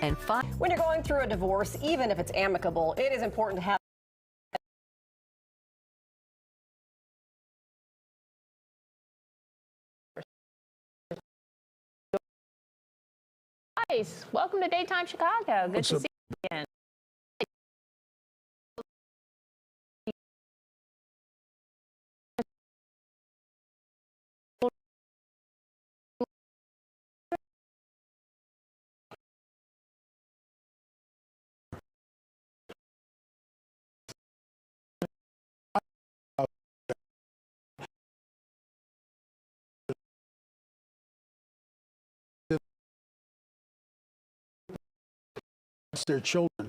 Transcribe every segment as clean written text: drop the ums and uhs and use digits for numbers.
and find. When you're going through a divorce, even if it's amicable, it is important to have Nice. Welcome to Daytime Chicago. Good to see you again. Their children,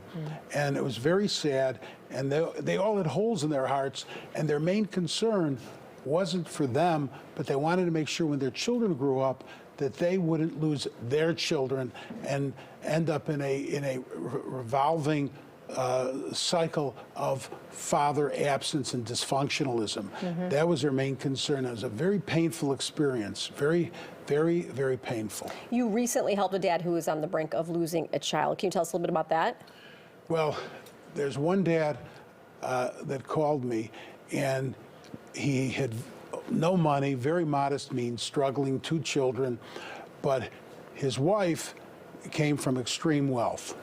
and it was very sad, and they all had holes in their hearts, and their main concern wasn't for them, but they wanted to make sure when their children grew up that they wouldn't lose their children and end up in a revolving cycle of father absence and dysfunctionalism. That was their main concern. It was a very painful experience, very, very painful. You recently helped a dad who was on the brink of losing a child. Can you tell us a little bit about that? Well, there's one dad that called me, and he had no money, very modest means, struggling, 2 children, but his wife came from extreme wealth.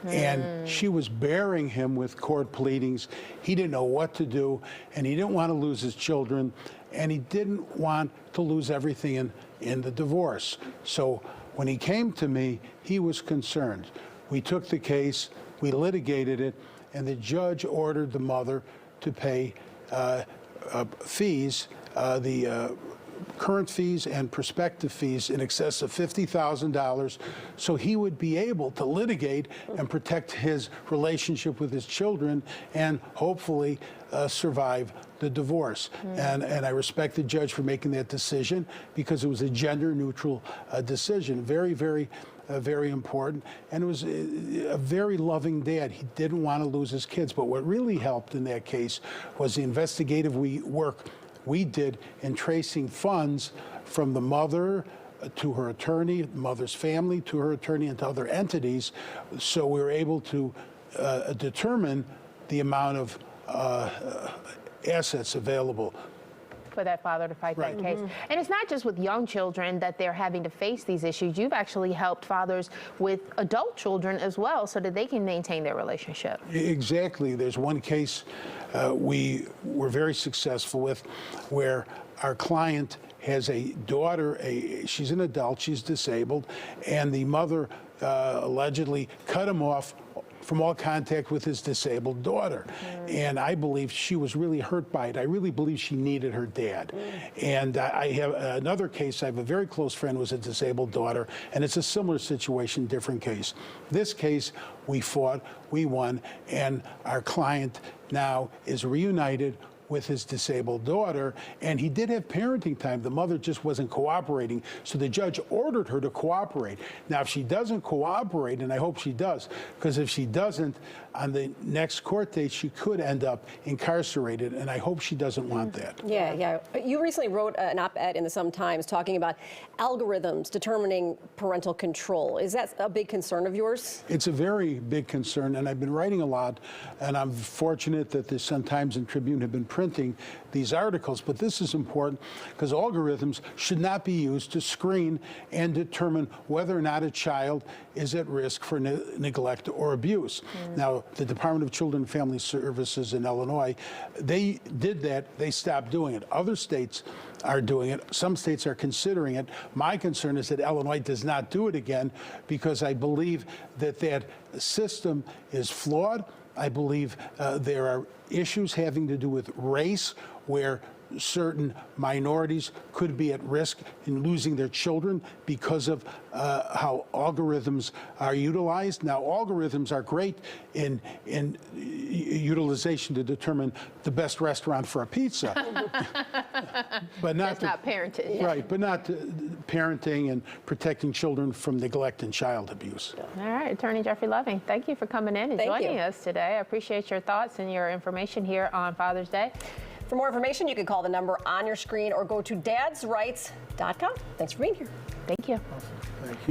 And she was bearing him with court pleadings. He didn't know what to do, and he didn't want to lose his children, and he didn't want to lose everything in the divorce. So when he came to me, he was concerned. We took the case, we litigated it, and the judge ordered the mother to pay fees, the current fees and prospective fees in excess of $50,000, so he would be able to litigate and protect his relationship with his children and hopefully survive the divorce. And I respect the judge for making that decision because it was a gender-neutral decision. Very important, and it was a very loving dad. He didn't want to lose his kids, but what really helped in that case was the investigative work we did in tracing funds from the mother to her attorney, the mother's family to her attorney, and to other entities. So we were able to determine the amount of assets available For that father to fight that case. And it's not just with young children that they're having to face these issues. You've actually helped fathers with adult children as well so that they can maintain their relationship. Exactly. There's one case we were very successful with where our client has a daughter, she's an adult, she's disabled, and the mother allegedly cut him off from all contact with his disabled daughter. And I believe she was really hurt by it. I really believe she needed her dad. And I have another case. I have a very close friend who has a disabled daughter, and it's a similar situation, different case. This case, we fought, we won, and our client now is reunited with his disabled daughter, and he did have parenting time. The mother just wasn't cooperating, so the judge ordered her to cooperate. Now, if she doesn't cooperate, and I hope she does, because if she doesn't, on the next court date, she could end up incarcerated, and I hope she doesn't want that. Yeah. You recently wrote an op-ed in the Sun-Times talking about algorithms determining parental control. Is that a big concern of yours? It's a very big concern, and I've been writing a lot, and I'm fortunate that the Sun-Times and Tribune have been printing these articles, but this is important because algorithms should not be used to screen and determine whether or not a child is at risk for neglect or abuse. Now, the Department of Children and Family Services in Illinois, they did that, they stopped doing it. Other states are doing it. Some states are considering it. My concern is that Illinois does not do it again because I believe that that system is flawed. I believe there are issues having to do with race where certain minorities could be at risk in losing their children because of how algorithms are utilized. Now, algorithms are great in utilization to determine the best restaurant for a pizza. But That's not parenting. Right, but not parenting and protecting children from neglect and child abuse. All right, Attorney Jeffrey Loving, thank you for coming in and Thank joining you. us today. I appreciate your thoughts and your information here on Father's Day. For more information, you can call the number on your screen or go to dadsrights.com. Thanks for being here. Thank you. Thank you.